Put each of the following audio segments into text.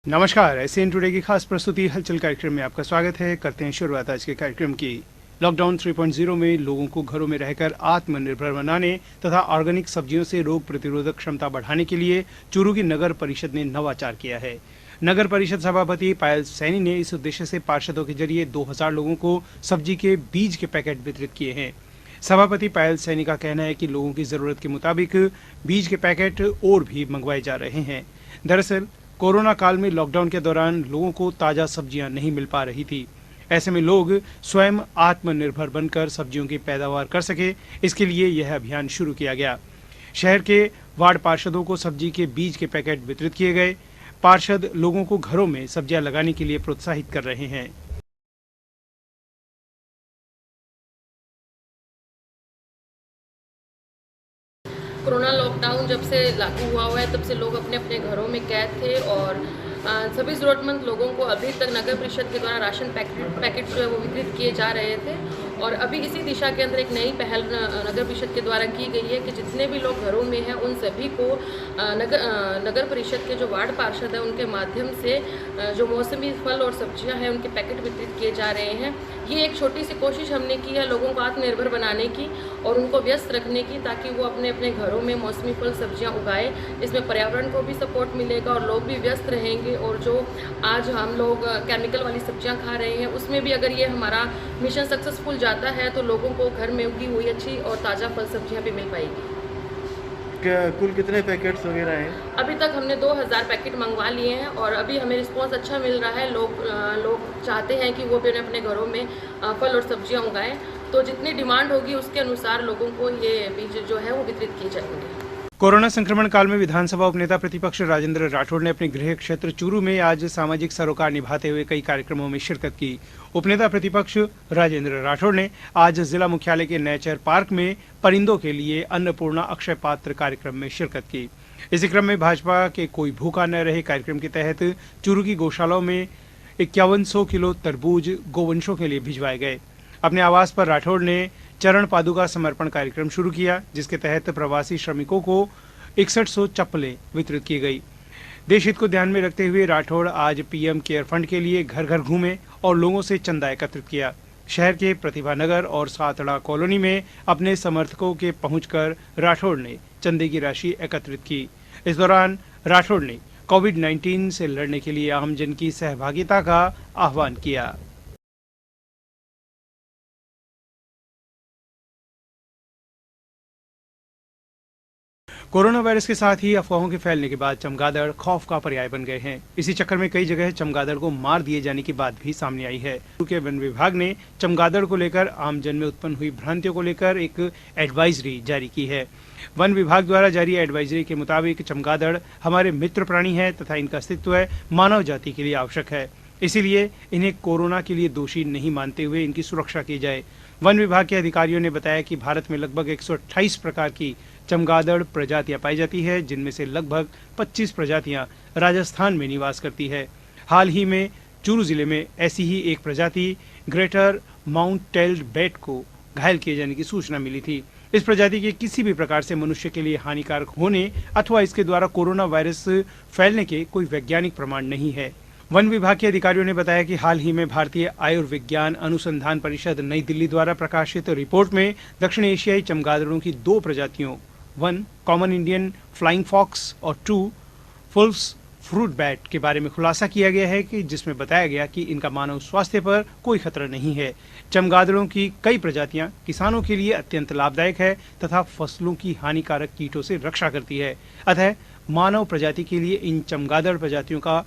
नमस्कार, एसएएन टुडे की खास प्रस्तुति हलचल कार्यक्रम में आपका स्वागत है। करते हैं शुरुआत आज के कार्यक्रम की। लॉकडाउन 3.0 में लोगों को घरों में रहकर आत्मनिर्भर बनाने तथा ऑर्गेनिक सब्जियों से रोग प्रतिरोधक क्षमता बढ़ाने के लिए चूरू की नगर परिषद ने नवाचार किया है। नगर परिषद सभापति पायल सैनी ने इस उद्देश्य से पार्षदों के जरिए 2000 लोगों को सब्जी के बीज के पैकेट वितरित किए हैं। सभापति पायल सैनी का कहना है कि लोगों की जरूरत के मुताबिक बीज के पैकेट और भी मंगवाए जा रहे हैं। दरअसल कोरोना काल में लॉकडाउन के दौरान लोगों को ताज़ा सब्जियां नहीं मिल पा रही थी। ऐसे में लोग स्वयं आत्मनिर्भर बनकर सब्जियों की पैदावार कर सके, इसके लिए यह अभियान शुरू किया गया। शहर के वार्ड पार्षदों को सब्जी के बीज के पैकेट वितरित किए गए। पार्षद लोगों को घरों में सब्जियां लगाने के लिए प्रोत्साहित कर रहे हैं। कोरोना लॉकडाउन जब से लागू हुआ है तब से लोग अपने अपने घरों में कैद थे और सभी ज़रूरतमंद लोगों को अभी तक नगर परिषद के द्वारा राशन पैकेट जो है वो वितरित किए जा रहे थे। और अभी इसी दिशा के अंदर एक नई पहल नगर परिषद के द्वारा की गई है कि जितने भी लोग घरों में हैं उन सभी को नगर परिषद के जो वार्ड पार्षद हैं उनके माध्यम से जो मौसमी फल और सब्जियां हैं उनके पैकेट वितरित किए जा रहे हैं। ये एक छोटी सी कोशिश हमने की है लोगों को आत्मनिर्भर बनाने की और उनको व्यस्त रखने की, ताकि वो अपने अपने घरों में मौसमी फल सब्जियां उगाए। इसमें पर्यावरण को भी सपोर्ट मिलेगा और लोग भी व्यस्त रहेंगे। और जो आज हम लोग केमिकल वाली सब्जियां खा रहे हैं उसमें भी अगर ये हमारा मिशन सक्सेसफुल जाता है तो लोगों को घर में उगी हुई अच्छी और ताज़ा फल सब्जियां भी मिल पाएगी। कुल कितने पैकेट्स वगैरह हैं? अभी तक हमने 2000 पैकेट मंगवा लिए हैं और अभी हमें रिस्पांस अच्छा मिल रहा है। लोग चाहते हैं कि वो भी अपने घरों में फल और सब्जियां उगाएं, तो जितनी डिमांड होगी उसके अनुसार लोगों को ये बीज जो है वो वितरित किए जाएंगे। कोरोना संक्रमण काल में विधानसभा उपनेता प्रतिपक्ष राजेंद्र राठौड़ ने अपने गृह क्षेत्र चूरू में आज सामाजिक सरोकार निभाते हुए कई कार्यक्रमों में शिरकत की। उपनेता प्रतिपक्ष राजेंद्र राठौड़ ने आज जिला मुख्यालय के नेचर पार्क में परिंदों के लिए अन्नपूर्णा अक्षय पात्र कार्यक्रम में शिरकत की। इसी क्रम में भाजपा के कोई भूखा न रहे कार्यक्रम के तहत चूरू की गौशालाओं में 5100 किलो तरबूज गोवंशों के लिए भिजवाए गए। अपने आवास पर राठौड़ ने चरण पादुका समर्पण कार्यक्रम शुरू किया, जिसके तहत प्रवासी श्रमिकों को 6100 चप्पलें वितरित की गई। देश हित को ध्यान में रखते हुए राठौड़ आज पीएम केयर फंड के लिए घर घर घूमे और लोगों से चंदा एकत्रित किया। शहर के प्रतिभा नगर और सातड़ा कॉलोनी में अपने समर्थकों के पहुंचकर राठौड़ ने चंदे की राशि एकत्रित की। इस दौरान राठौड़ ने कोविड-19 से लड़ने के लिए आमजन की सहभागिता का आह्वान किया। कोरोना वायरस के साथ ही अफवाहों के फैलने के बाद चमगादड़ खौफ का पर्याय बन गए हैं। इसी चक्कर में कई जगह चमगादड़ को मार दिए जाने की बात भी सामने आई है। के वन विभाग ने चमगादड़ को लेकर आमजन में उत्पन्न हुई भ्रांतियों को लेकर एक एडवाइजरी जारी की है। वन विभाग द्वारा जारी एडवाइजरी के मुताबिक चमगादड़ हमारे मित्र प्राणी है तथा इनका अस्तित्व मानव जाति के लिए आवश्यक है, इसीलिए इन्हें कोरोना के लिए दोषी नहीं मानते हुए इनकी सुरक्षा की जाए। वन विभाग के अधिकारियों ने बताया कि भारत में लगभग 128 प्रकार की चमगादड़ प्रजातियां पाई जाती है, जिनमें से लगभग 25 प्रजातियां राजस्थान में निवास करती है। हाल ही में चूरू जिले में ऐसी ही एक प्रजाति ग्रेटर माउंट टेल्ड बैट को घायल किए जाने की सूचना मिली थी। इस प्रजाति के किसी भी प्रकार से मनुष्य के लिए हानिकारक होने अथवा इसके द्वारा कोरोना वायरस फैलने के कोई वैज्ञानिक प्रमाण नहीं है। वन विभाग के अधिकारियों ने बताया कि हाल ही में भारतीय आयुर्विज्ञान अनुसंधान परिषद नई दिल्ली द्वारा प्रकाशित रिपोर्ट में दक्षिण एशियाई चमगादड़ों की 2 प्रजातियों 1 कॉमन इंडियन फ्लाइंग फॉक्स और 2 फुल्स फ्रूट बैट के बारे में खुलासा किया गया है कि जिसमें बताया गया कि इनका मानव स्वास्थ्य पर कोई खतरा नहीं है। चमगादड़ों की कई प्रजातियां किसानों के लिए अत्यंत लाभदायक है तथा फसलों की हानिकारक कीटों से रक्षा करती है। अतः मानव प्रजाति के लिए इन चमगादड़ प्रजातियों का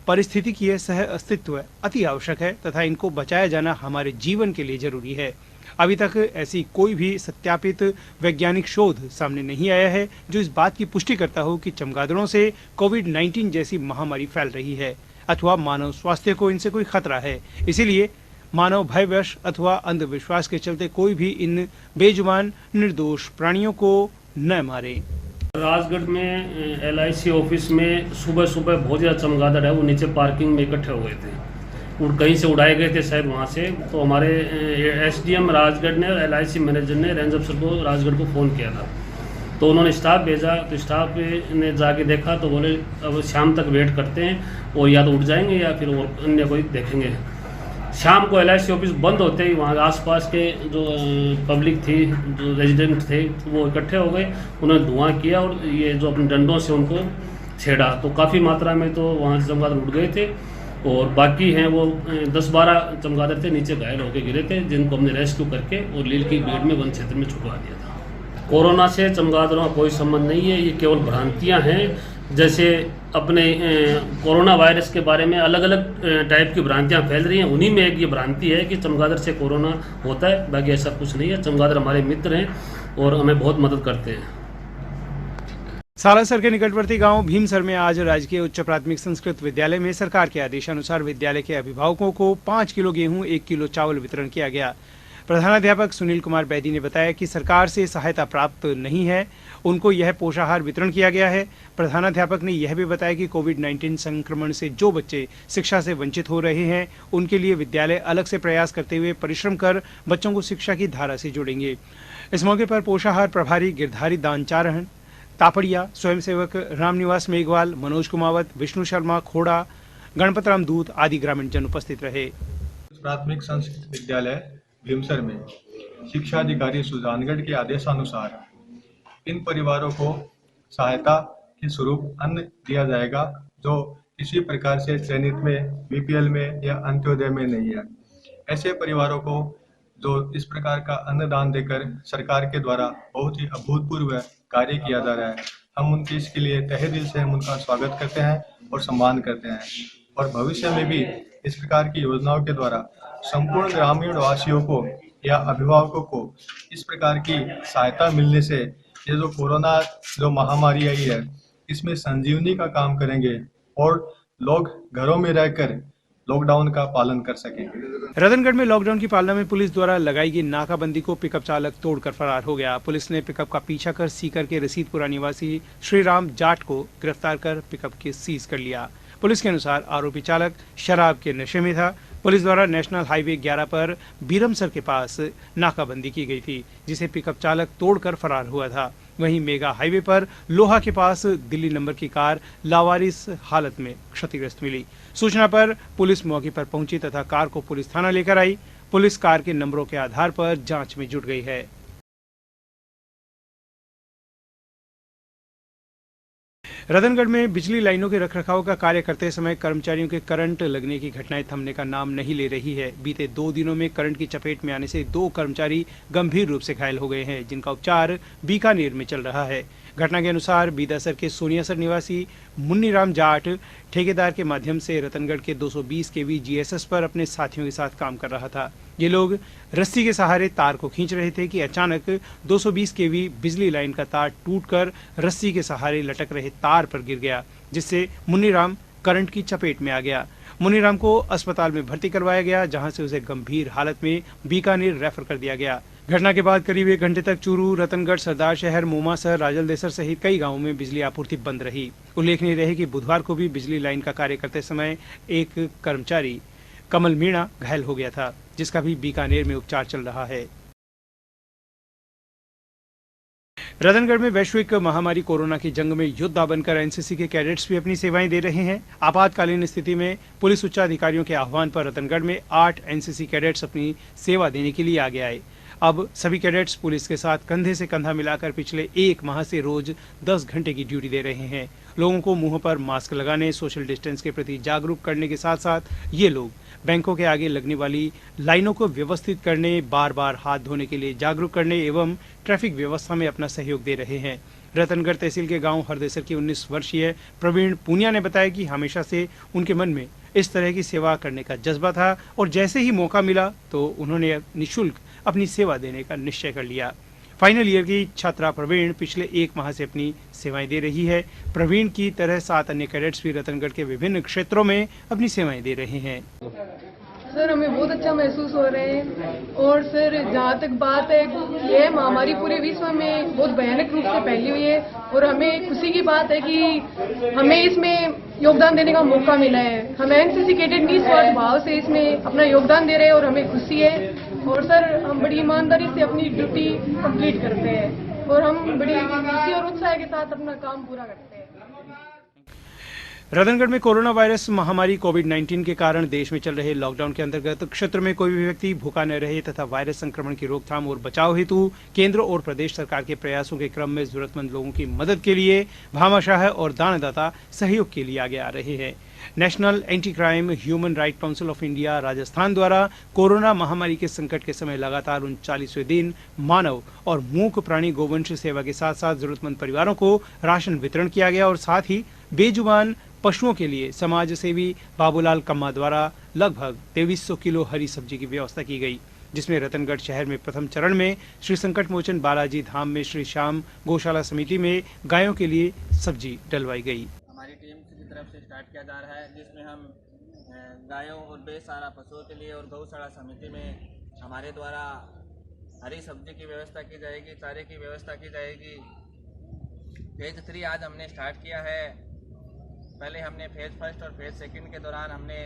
पारिस्थितिकीय सह अस्तित्व अति आवश्यक है तथा इनको बचाया जाना हमारे जीवन के लिए जरूरी है। अभी तक ऐसी कोई भी सत्यापित वैज्ञानिक शोध सामने नहीं आया है जो इस बात की पुष्टि करता हो कि चमगादड़ों से कोविड-19 जैसी महामारी फैल रही है अथवा मानव स्वास्थ्य को इनसे कोई खतरा है। इसीलिए मानव भयवश अथवा अंधविश्वास के चलते कोई भी इन बेजुबान निर्दोष प्राणियों को न मारे। राजगढ़ में LIC ऑफिस में सुबह सुबह बहुत ज़्यादा चमगादड़ है वो नीचे पार्किंग में इकट्ठे हुए थे और कहीं से उड़ाए गए थे शायद वहाँ से। तो हमारे SDM राजगढ़ ने LIC मैनेजर ने रेंज अफसर को राजगढ़ को फ़ोन किया था। तो उन्होंने स्टाफ भेजा, तो स्टाफ ने जाके देखा तो बोले अब शाम तक वेट करते हैं और या तो उठ जाएंगे या फिर और अन्य कोई देखेंगे। शाम को LIC ऑफिस बंद होते ही वहाँ आसपास के जो पब्लिक थी, जो रेजिडेंट थे, वो इकट्ठे हो गए, उन्होंने धुआं किया और ये जो अपने डंडों से उनको छेड़ा, तो काफ़ी मात्रा में तो वहाँ से चमगादड़ उड़ गए थे और बाकी हैं वो 10-12 चमगादड़ थे, नीचे घायल होकर गिरे थे, जिनको हमने रेस्क्यू करके और लील की भीड़ में वन क्षेत्र में छुपवा दिया था। कोरोना से चमगादड़ों का कोई संबंध नहीं है, ये केवल भ्रांतियाँ हैं। जैसे अपने कोरोना वायरस के बारे में अलग अलग टाइप की भ्रांतियाँ फैल रही हैं, उन्हीं में एक ये भ्रांति है कि चमगादड़ से कोरोना होता है, बाकी ऐसा कुछ नहीं है। चमगादड़ हमारे मित्र हैं और हमें बहुत मदद करते हैं। सालासर के निकटवर्ती गांव भीमसर में आज राजकीय उच्च प्राथमिक संस्कृत विद्यालय में सरकार के आदेशानुसार विद्यालय के अभिभावकों को 5 किलो गेहूं, 1 किलो चावल वितरण किया गया। प्रधानाध्यापक सुनील कुमार बैदी ने बताया कि सरकार से सहायता प्राप्त नहीं है, उनको यह पोषाहार वितरण किया गया है। प्रधानाध्यापक ने यह भी बताया कि कोविड-19 संक्रमण से जो बच्चे शिक्षा से वंचित हो रहे हैं, उनके लिए विद्यालय अलग से प्रयास करते हुए परिश्रम कर बच्चों को शिक्षा की धारा से जोड़ेंगे। इस मौके पर पोषाहार प्रभारी गिरधारी दानचारण तापड़िया, स्वयंसेवक रामनिवास मेघवाल, मनोज कुमावत, विष्णु शर्मा खोड़ा, गणपत राम दूत आदि ग्रामीण जन उपस्थित रहे। प्राथमिक संस्कृत विद्यालय भीमसर में शिक्षा अधिकारी सुजानगढ़ के आदेशानुसार इन परिवारों को सहायता के स्वरूप अन्न दिया जाएगा, जो किसी प्रकार से चयनित में, BPL में या अंत्योदय में नहीं है। ऐसे परिवारों को जो इस प्रकार का अन्नदान देकर सरकार के द्वारा बहुत ही अभूतपूर्व कार्य किया जा रहा है, हम उनके इसके लिए तहे दिल से हम उनका स्वागत करते हैं और सम्मान करते हैं। और भविष्य में भी इस प्रकार की योजनाओं के द्वारा संपूर्ण ग्रामीण वासियों को या अभिभावकों को इस प्रकार की सहायता मिलने से ये जो कोरोना जो महामारी आई है, इसमें संजीवनी का काम करेंगे और लोग घरों में रहकर लॉकडाउन का पालन कर सकेंगे। रतनगढ़ में लॉकडाउन की पालना में पुलिस द्वारा लगाई गई नाकाबंदी को पिकअप चालक तोड़कर फरार हो गया। पुलिस ने पिकअप का पीछा कर सीकर के रसीदपुरा निवासी श्रीराम जाट को गिरफ्तार कर पिकअप के सीज कर लिया। पुलिस के अनुसार आरोपी चालक शराब के नशे में था। पुलिस द्वारा नेशनल हाईवे 11 पर बीरमसर के पास नाकाबंदी की गई थी, जिसे पिकअप चालक तोड़कर फरार हुआ था। वहीं मेगा हाईवे पर लोहा के पास दिल्ली नंबर की कार लावारिस हालत में क्षतिग्रस्त मिली। सूचना पर पुलिस मौके पर पहुंची तथा कार को पुलिस थाना लेकर आई। पुलिस कार के नंबरों के आधार पर जांच में जुट गई है। रतनगढ़ में बिजली लाइनों के रखरखाव का कार्य करते समय कर्मचारियों के करंट लगने की घटनाएं थमने का नाम नहीं ले रही है। बीते 2 दिनों में करंट की चपेट में आने से 2 कर्मचारी गंभीर रूप से घायल हो गए हैं, जिनका उपचार बीकानेर में चल रहा है। घटना के अनुसार बीदासर के सोनियासर निवासी मुन्नीराम जाट ठेकेदार के माध्यम से रतनगढ़ के 220 kV GSS पर अपने साथियों के साथ काम कर रहा था। ये लोग रस्सी के सहारे तार को खींच रहे थे कि अचानक 220 kV बिजली लाइन का तार टूटकर रस्सी के सहारे लटक रहे तार पर गिर गया, जिससे मुन्नीराम करंट की चपेट में आ गया। मुन्नीराम को अस्पताल में भर्ती करवाया गया, जहां से उसे गंभीर हालत में बीकानेर रेफर कर दिया गया। घटना के बाद करीब 1 घंटे तक चूरू, रतनगढ़, सरदार शहर, मोमासर, राजलदेसर सहित कई गांवों में बिजली आपूर्ति बंद रही। उल्लेखनीय रहे कि बुधवार को भी बिजली लाइन का कार्य करते समय एक कर्मचारी कमल मीणा घायल हो गया था, जिसका भी बीकानेर में उपचार चल रहा है। रतनगढ़ में वैश्विक महामारी कोरोना की जंग में योद्धा बनकर एनसीसी के कैडेट्स भी अपनी सेवाएं दे रहे हैं। आपातकालीन स्थिति में पुलिस उच्चाधिकारियों के आह्वान पर रतनगढ़ में 8 एनसीसी कैडेट्स अपनी सेवा देने के लिए आगे आए। अब सभी कैडेट्स पुलिस के साथ कंधे से कंधा मिलाकर पिछले 1 माह से रोज 10 घंटे की ड्यूटी दे रहे हैं। लोगों को मुंह पर मास्क लगाने, सोशल डिस्टेंस के प्रति जागरूक करने के साथ साथ ये लोग बैंकों के आगे लगने वाली लाइनों को व्यवस्थित करने, बार बार हाथ धोने के लिए जागरूक करने एवं ट्रैफिक व्यवस्था में अपना सहयोग दे रहे हैं। रतनगढ़ तहसील के गांव हरदेसर की 19 वर्षीय प्रवीण पूनिया ने बताया कि हमेशा से उनके मन में इस तरह की सेवा करने का जज्बा था और जैसे ही मौका मिला तो उन्होंने निःशुल्क अपनी सेवा देने का निश्चय कर लिया। फाइनल ईयर की छात्रा प्रवीण पिछले 1 माह से अपनी सेवाएं दे रही है। प्रवीण की तरह 7 अन्य कैडेट्स भी रतनगढ़ के विभिन्न क्षेत्रों में अपनी सेवाएं दे रहे हैं। सर हमें बहुत अच्छा महसूस हो रहे हैं और सर जहाँ तक बात है ये महामारी पूरे विश्व में बहुत भयानक रूप से फैली हुई है और हमें खुशी की बात है कि हमें इसमें योगदान देने का मौका मिला है। हम एनसीसी कैडेट निस्वार्थ भाव से इसमें अपना योगदान दे रहे हैं और हमें खुशी है और सर हम बड़ी ईमानदारी से अपनी ड्यूटी कंप्लीट करते हैं। और हम बड़ी खुशी और उत्साह के साथ अपना काम पूरा करते हैं। रतनगढ़ में कोरोना वायरस महामारी कोविड-19 के कारण देश में चल रहे लॉकडाउन के अंतर्गत क्षेत्र में कोई भी व्यक्ति भूखा न रहे तथा वायरस संक्रमण की रोकथाम और बचाव हेतु केंद्र और प्रदेश सरकार के प्रयासों के क्रम में जरूरतमंद लोगों की मदद के लिए भामाशाह और दानदाता सहयोग के लिए आगे आ रहे हैं। National anti crime human right council of India Rajasthan द्वारा कोरोना महामारी के संकट के समय लगातार 39वें दिन मानव और मूक प्राणी गोवंश सेवा के साथ साथ जरूरतमंद परिवारों को राशन वितरण किया गया और साथ ही बेजुबान पशुओं के लिए समाज सेवी बाबूलाल कम्मा द्वारा लगभग 2300 किलो हरी सब्जी की व्यवस्था की गई, जिसमें रतनगढ़ शहर में प्रथम चरण में श्री संकट मोचन बालाजी धाम में श्री श्याम गौशाला समिति में गायों के लिए सब्जी डलवाई गई। हमारी टीम की तरफ से स्टार्ट किया जा रहा है, जिसमें हम गायों और बेसहारा पशुओं के लिए और गौशाला समिति में हमारे द्वारा हरी सब्जी की व्यवस्था की जाएगी, चारे की व्यवस्था की जाएगी। फेज 3 आज हमने स्टार्ट किया है। पहले हमने फेज 1 और फेज 2 के दौरान हमने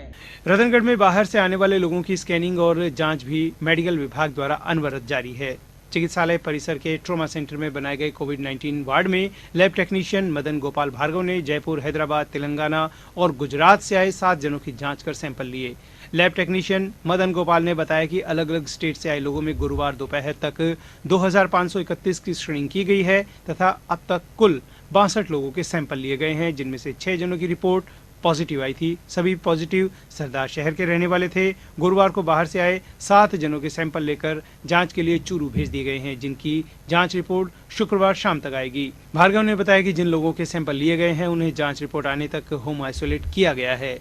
रतनगढ़ में बाहर से आने वाले लोगों की स्कैनिंग और जांच भी मेडिकल विभाग द्वारा अनवरत जारी है। चिकित्सालय परिसर के ट्रॉमा सेंटर में बनाए गए कोविड-19 वार्ड में लैब टेक्नीशियन मदन गोपाल भार्गव ने जयपुर, हैदराबाद, तेलंगाना और गुजरात से आए 7 जनों की जांच कर सैंपल लिए। लैब टेक्नीशियन मदन गोपाल ने बताया कि अलग अलग स्टेट से आए लोगों में गुरुवार दोपहर तक 2531 की स्क्रीनिंग की गई है तथा अब तक कुल 62 लोगों के सैंपल लिए गए हैं, जिनमें से 6 जनों की रिपोर्ट पॉजिटिव आई थी। सभी पॉजिटिव सरदार शहर के रहने वाले थे। गुरुवार को बाहर से आए 7 जनों के सैंपल लेकर जांच के लिए चूरू भेज दिए गए हैं, जिनकी जांच रिपोर्ट शुक्रवार शाम तक आएगी। भार्गव ने बताया कि जिन लोगों के सैंपल लिए गए हैं उन्हें जांच रिपोर्ट आने तक होम आइसोलेट किया गया है।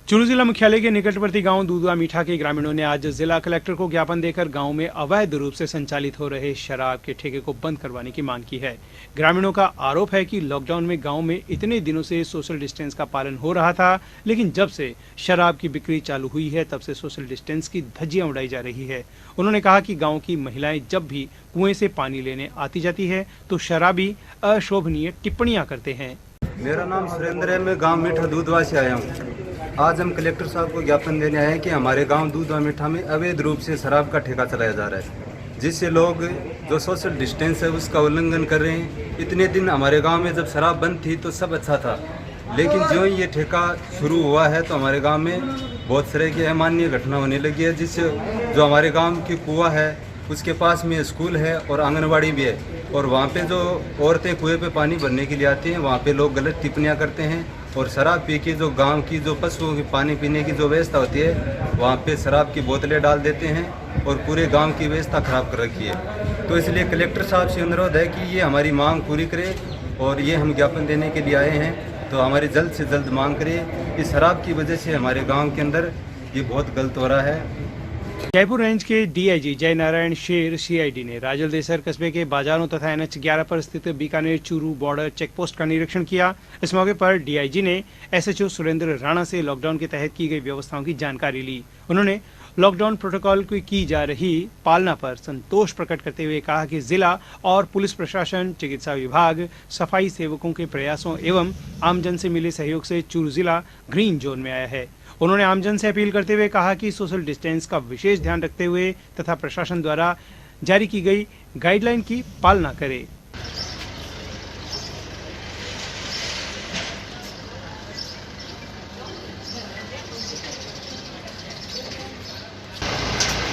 चूरू जिला मुख्यालय के निकटवर्ती गांव दूधवा मीठा के ग्रामीणों ने आज जिला कलेक्टर को ज्ञापन देकर गांव में अवैध रूप से संचालित हो रहे शराब के ठेके को बंद करवाने की मांग की है। ग्रामीणों का आरोप है कि लॉकडाउन में गांव में इतने दिनों से सोशल डिस्टेंस का पालन हो रहा था, लेकिन जब से शराब की बिक्री चालू हुई है तब से सोशल डिस्टेंस की धज्जियां उड़ाई जा रही है। उन्होंने कहा कि गाँव की महिलाएं जब भी कुएं से पानी लेने आती जाती है तो शराबी अशोभनीय टिप्पणियां करते हैं। मेरा नाम सुरेंद्र है, मैं गांव मीठा दूधवा से आया हूं। आज हम कलेक्टर साहब को ज्ञापन देने आए हैं कि हमारे गांव दूधवा मीठा में अवैध रूप से शराब का ठेका चलाया जा रहा है, जिससे लोग जो सोशल डिस्टेंस है उसका उल्लंघन कर रहे हैं। इतने दिन हमारे गांव में जब शराब बंद थी तो सब अच्छा था, लेकिन जो ये ठेका शुरू हुआ है तो हमारे गांव में बहुत तरह की अमानवीय घटना होने लगी है, जिससे जो हमारे गांव की कुआं है उसके पास में स्कूल है और आंगनवाड़ी भी है, और वहाँ पे जो औरतें कुएं पे पानी भरने के लिए आती हैं वहाँ पे लोग गलत टिप्पणियाँ करते हैं और शराब पी के जो गांव की जो पशुओं की पानी पीने की जो व्यवस्था होती है वहाँ पे शराब की बोतलें डाल देते हैं और पूरे गांव की व्यवस्था खराब कर रखी है। तो इसलिए कलेक्टर साहब से अनुरोध है कि ये हमारी मांग पूरी करे और ये हम ज्ञापन देने के लिए आए हैं, तो हमारी जल्द से जल्द मांग करें। इस शराब की वजह से हमारे गाँव के अंदर ये बहुत गलत हो रहा है। जयपुर रेंज के डीआईजी जय नारायण शेर सीआईडी ने राजलदेसर कस्बे के बाजारों तथा NH 11 पर स्थित बीकानेर चूरू बॉर्डर चेकपोस्ट का निरीक्षण किया। इस मौके पर डीआईजी ने SHO सुरेंद्र राणा से लॉकडाउन के तहत की गई व्यवस्थाओं की जानकारी ली। उन्होंने लॉकडाउन प्रोटोकॉल की जा रही पालना पर संतोष प्रकट करते हुए कहा कि जिला और पुलिस प्रशासन, चिकित्सा विभाग, सफाई सेवकों के प्रयासों एवं आमजन से मिले सहयोग से चूरू जिला ग्रीन जोन में आया है। उन्होंने आमजन से अपील करते हुए कहा कि सोशल डिस्टेंस का विशेष ध्यान रखते हुए तथा प्रशासन द्वारा जारी की गई गाइडलाइन की पालना करें।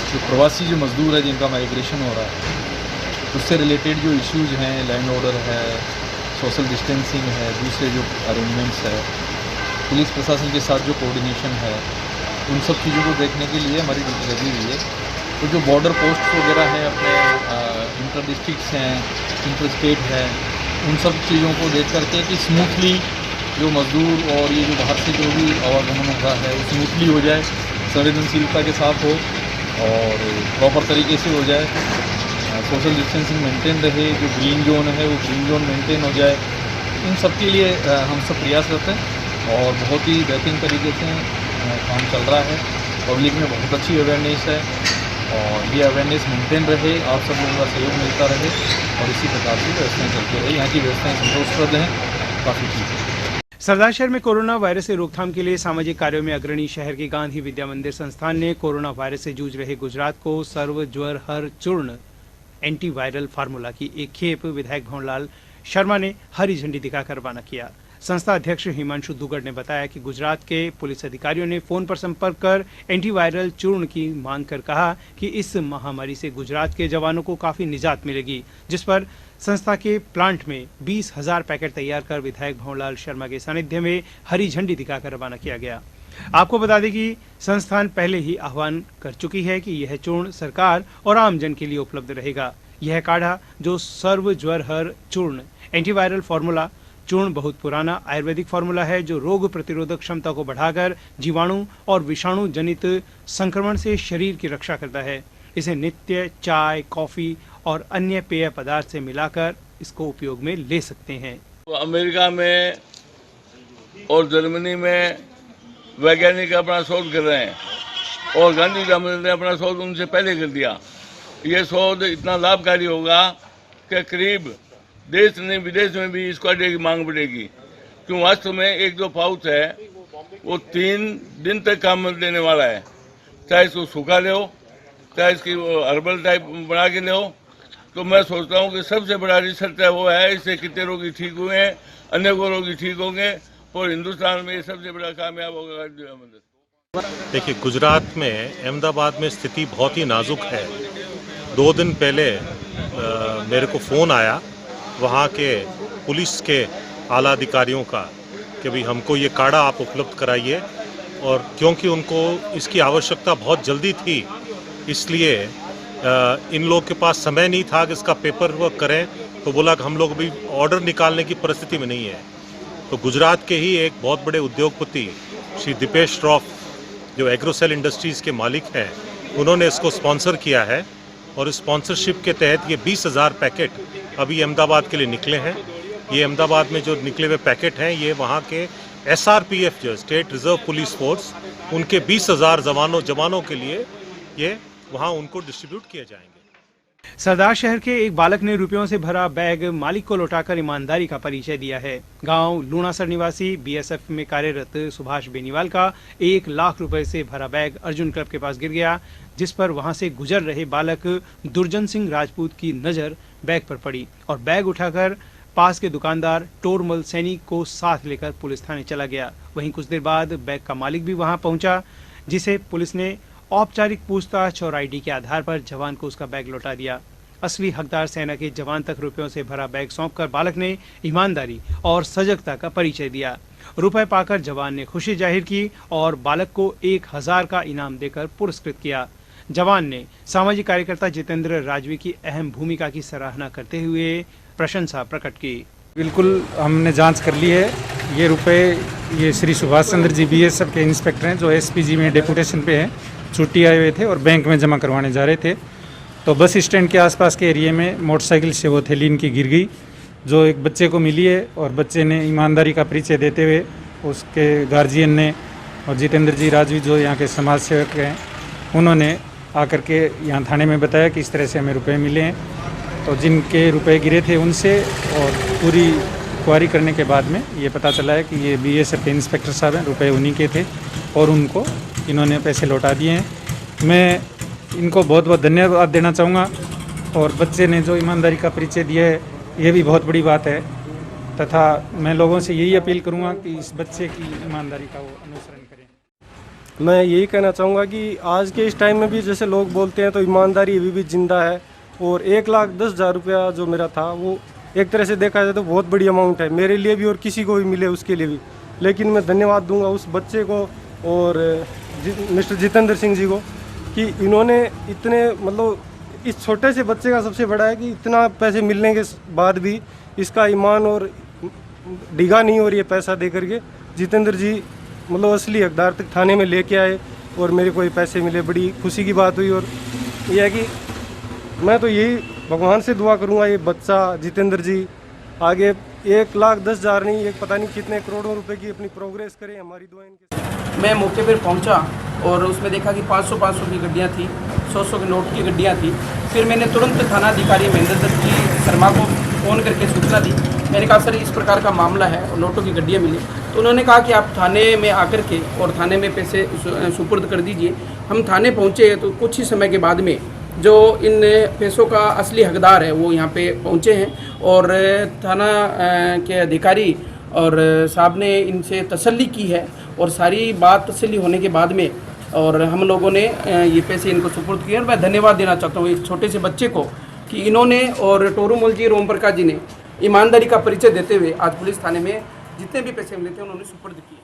जो प्रवासी जो मजदूर है जिनका माइग्रेशन हो रहा है उससे रिलेटेड जो इश्यूज हैं, लैंड ऑर्डर है, सोशल डिस्टेंसिंग है, दूसरे जो अरेंजमेंट्स है, पुलिस प्रशासन के साथ जो कोऑर्डिनेशन है, उन सब चीज़ों को देखने के लिए हमारी ड्यूटी लगी हुई है। तो जो बॉर्डर पोस्ट वगैरह हैं, अपने इंटर डिस्ट्रिक्ट्स हैं, इंटर स्टेट है, उन सब चीज़ों को देख करके कि स्मूथली जो मजदूर और ये जो बाहर से जो भी आवागमन हो रहा है वो स्मूथली हो जाए, संवेदनशीलता के साथ हो और प्रॉपर तरीके से हो जाए, सोशल डिस्टेंसिंग मेंटेन रहे, जो ग्रीन जोन है वो ग्रीन जोन मेंटेन हो जाए। इन सब के लिए हम सब प्रयासरत हैं और बहुत ही बेहतरीन तरीके से काम चल रहा है। पब्लिक में बहुत अच्छी अवेयरनेस है और ये अवेयरनेस मेंटेन रहे, आप सब लोगों का सहयोग मिलता रहे और इसी प्रकार की व्यवस्थाएँ चलती रहे। यहाँ की व्यवस्थाएँ संतोषप्रद हैं, काफ़ी ठीक है। सरदार शहर में कोरोना वायरस से रोकथाम के लिए सामाजिक कार्यों में अग्रणी शहर के गांधी विद्या मंदिर संस्थान ने कोरोना वायरस से जूझ रहे गुजरात को सर्व ज्वर हर चूर्ण एंटीवायरल फार्मूला की एक खेप विधायक भंवरलाल शर्मा ने हरी झंडी दिखाकर रवाना किया। संस्था अध्यक्ष हिमांशु दुगड़ ने बताया कि गुजरात के पुलिस अधिकारियों ने फोन पर संपर्क कर एंटीवायरल चूर्ण की मांग कर कहा कि इस महामारी से गुजरात के जवानों को काफी निजात मिलेगी, जिस पर संस्था के प्लांट में 20,000 पैकेट तैयार कर विधायक भंवरलाल शर्मा के सानिध्य में हरी झंडी दिखाकर रवाना किया गया। आपको बता दें कि संस्थान पहले ही आह्वान कर चुकी है कि यह चूर्ण सरकार और आमजन के लिए उपलब्ध रहेगा। यह काढ़ा जो सर्व ज्वर हर चूर्ण एंटीवायरल फार्मूला चूर्ण बहुत पुराना आयुर्वेदिक फार्मूला है जो रोग प्रतिरोधक क्षमता को बढ़ाकर जीवाणु और विषाणु जनित संक्रमण से शरीर की रक्षा करता है। इसे नित्य चाय, कॉफी और अन्य पेय पदार्थ से मिलाकर इसको उपयोग में ले सकते हैं। अमेरिका में और जर्मनी में वैज्ञानिक अपना शोध कर रहे हैं और गांधी जी ने अपना शोध उनसे पहले कर दिया। ये शोध इतना लाभकारी होगा कि करीब देश नहीं विदेश में भी इसको की मांग बढ़ेगी, क्यों वास्तव में 1-2 पाउच है वो 3 दिन तक काम देने वाला है। चाहे इसको सूखा ले, चाहे इसकी हर्बल टाइप बना के ले। तो मैं सोचता हूँ कि सबसे बड़ा रिसर्च है वो है, इससे कितने रोगी ठीक हुए हैं, अनेकों रोगी ठीक होंगे और हिंदुस्तान में ये सबसे बड़ा कामयाब होगा। देखिए, गुजरात में अहमदाबाद में स्थिति बहुत ही नाजुक है। 2 दिन पहले मेरे को फ़ोन आया वहाँ के पुलिस के आला अधिकारियों का कि भाई हमको ये काढ़ा आप उपलब्ध कराइए, और क्योंकि उनको इसकी आवश्यकता बहुत जल्दी थी इसलिए इन लोग के पास समय नहीं था कि इसका पेपर वर्क करें, तो बोला कि हम लोग अभी ऑर्डर निकालने की परिस्थिति में नहीं है। तो गुजरात के ही एक बहुत बड़े उद्योगपति श्री दीपेश श्रॉफ जो एग्रोसेल इंडस्ट्रीज़ के मालिक हैं, उन्होंने इसको स्पॉन्सर किया है और स्पॉन्सरशिप के तहत ये 20,000 पैकेट अभी अहमदाबाद के लिए निकले हैं। ये अहमदाबाद में जो निकले हुए पैकेट हैं ये वहाँ के SRPF जो स्टेट रिजर्व पुलिस फोर्स उनके 20,000 जवानों के लिए ये वहाँ उनको डिस्ट्रीब्यूट किए जाएंगे। सरदार शहर के एक बालक ने रुपयों से भरा बैग मालिक को लौटाकर ईमानदारी का परिचय दिया है। गांव लूणासर निवासी BSF में कार्यरत सुभाष बेनीवाल का 1 लाख रुपए से भरा बैग अर्जुन क्लब के पास गिर गया, जिस पर वहां से गुजर रहे बालक दुर्जन सिंह राजपूत की नजर बैग पर पड़ी और बैग उठाकर पास के दुकानदार टोरमल सैनी को साथ लेकर पुलिस थाने चला गया। वहीं कुछ देर बाद बैग का मालिक भी वहां पहुंचा, जिसे पुलिस ने औपचारिक पूछताछ और ID के आधार पर जवान को उसका बैग लौटा दिया। असली हकदार सेना के जवान तक रुपयों से भरा बैग सौंपकर बालक ने ईमानदारी और सजगता का परिचय दिया। रुपए पाकर जवान ने खुशी जाहिर की और बालक को 1,000 का इनाम देकर पुरस्कृत किया। जवान ने सामाजिक कार्यकर्ता जितेंद्र राजवी की अहम भूमिका की सराहना करते हुए प्रशंसा प्रकट की। बिल्कुल हमने जांच कर ली है। ये रुपए ये श्री सुभाष चंद्र जी BSF के इंस्पेक्टर हैं जो SPG में डेपुटेशन पे हैं, छुट्टी आए हुए थे और बैंक में जमा करवाने जा रहे थे। तो बस स्टैंड के आसपास के एरिया में मोटरसाइकिल से वो थैली इनकी गिर गई, जो एक बच्चे को मिली है और बच्चे ने ईमानदारी का परिचय देते हुए उसके गार्जियन ने और जितेंद्र जी राजवी जो यहाँ के समाज सेवक हैं उन्होंने आकर के यहाँ थाने में बताया कि इस तरह से हमें रुपए मिले हैं। तो जिनके रुपए गिरे थे उनसे और पूरी इंक्वायरी करने के बाद में ये पता चला है कि ये BSF के इंस्पेक्टर साहब हैं, रुपए उन्हीं के थे और उनको इन्होंने पैसे लौटा दिए हैं। मैं इनको बहुत बहुत धन्यवाद देना चाहूँगा और बच्चे ने जो ईमानदारी का परिचय दिया है ये भी बहुत बड़ी बात है, तथा मैं लोगों से यही अपील करूँगा कि इस बच्चे की ईमानदारी का वो अनुसरण करें। मैं यही कहना चाहूँगा कि आज के इस टाइम में भी जैसे लोग बोलते हैं तो ईमानदारी अभी भी जिंदा है, और 1,10,000 रुपया जो मेरा था वो एक तरह से देखा जाए तो बहुत बड़ी अमाउंट है मेरे लिए भी और किसी को भी मिले उसके लिए भी। लेकिन मैं धन्यवाद दूंगा उस बच्चे को और मिस्टर जितेंद्र सिंह जी को कि इन्होंने इतने मतलब इस छोटे से बच्चे का सबसे बड़ा है कि इतना पैसे मिलने के बाद भी इसका ईमान और डिगा नहीं हो रही है पैसा दे करके। जितेंद्र जी मतलब असली हकदार तक थाने में लेके आए और मेरे को ये पैसे मिले, बड़ी खुशी की बात हुई। और यह है कि मैं तो यही भगवान से दुआ करूंगा ये बच्चा जितेंद्र जी आगे 1,10,000 नहीं एक पता नहीं कितने करोड़ों रुपए की अपनी प्रोग्रेस करें, हमारी दुआ इनके साथ। मैं मौके पर पहुंचा और उसमें देखा कि 500 की गड्डियां थी, 100 के नोट की गड्डियां थी। फिर मैंने तुरंत थाना अधिकारी महेंद्र दत्त जी शर्मा को फ़ोन करके सूचना दी। मैंने कहा सर इस प्रकार का मामला है और नोटों की गड्डियाँ मिली। तो उन्होंने कहा कि आप थाने में आकर के और थाने में पैसे सुपुर्द कर दीजिए। हम थाने पहुँचे तो कुछ ही समय के बाद में जो इन पैसों का असली हकदार है वो यहाँ पे पहुँचे हैं और थाना के अधिकारी और साहब ने इनसे तसल्ली की है और सारी बात तसल्ली होने के बाद में और हम लोगों ने ये पैसे इनको सुपुर्द किए। और मैं धन्यवाद देना चाहता हूँ एक छोटे से बच्चे को कि इन्होंने और टोरूमल जी, रोम प्रकाश जी ने ईमानदारी का परिचय देते हुए आज पुलिस थाने में जितने भी पैसे मिले थे उन्होंने सुपुर्द किए।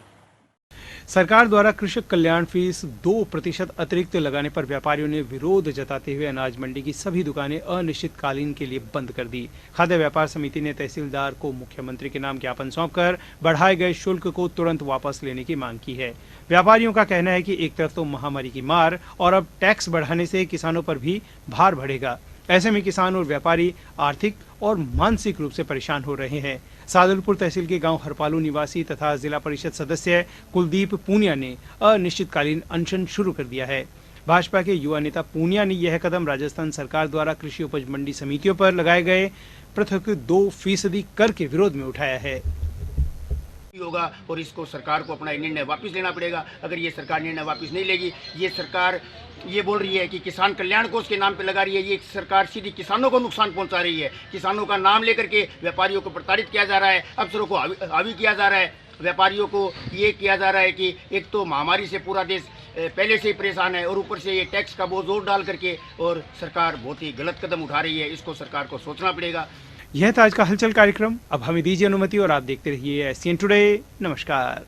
सरकार द्वारा कृषक कल्याण फीस 2% अतिरिक्त लगाने पर व्यापारियों ने विरोध जताते हुए अनाज मंडी की सभी दुकानें अनिश्चितकालीन के लिए बंद कर दी। खाद्य व्यापार समिति ने तहसीलदार को मुख्यमंत्री के नाम ज्ञापन सौंपकर बढ़ाए गए शुल्क को तुरंत वापस लेने की मांग की है। व्यापारियों का कहना है कि एक तरफ तो महामारी की मार और अब टैक्स बढ़ाने से किसानों पर भी भार बढ़ेगा। ऐसे में किसान और व्यापारी आर्थिक और मानसिक रूप से परेशान हो रहे हैं। सादुलपुर तहसील के गांव हरपालू निवासी तथा जिला परिषद सदस्य कुलदीप पूनिया ने अनिश्चितकालीन अनशन शुरू कर दिया है। भाजपा के युवा नेता पूनिया ने यह कदम राजस्थान सरकार द्वारा कृषि उपज मंडी समितियों पर लगाए गए पृथक 2% कर के विरोध में उठाया है। होगा और इसको सरकार को अपना निर्णय वापस लेना पड़ेगा। अगर ये सरकार निर्णय वापस नहीं लेगी, ये सरकार ये बोल रही है कि किसान कल्याण कोष के नाम पे लगा रही है, ये सरकार सीधी किसानों को नुकसान पहुंचा रही है। किसानों का नाम लेकर के व्यापारियों को प्रताड़ित किया जा रहा है, अफसरों को हावी किया जा रहा है, व्यापारियों को ये किया जा रहा है कि एक तो महामारी से पूरा देश पहले से ही परेशान है और ऊपर से ये टैक्स का बोझ और डाल करके और सरकार बहुत ही गलत कदम उठा रही है। इसको सरकार को सोचना पड़ेगा। यह था आज का हलचल कार्यक्रम। अब हमें दीजिए अनुमति और आप देखते रहिए SCN टुडे। नमस्कार।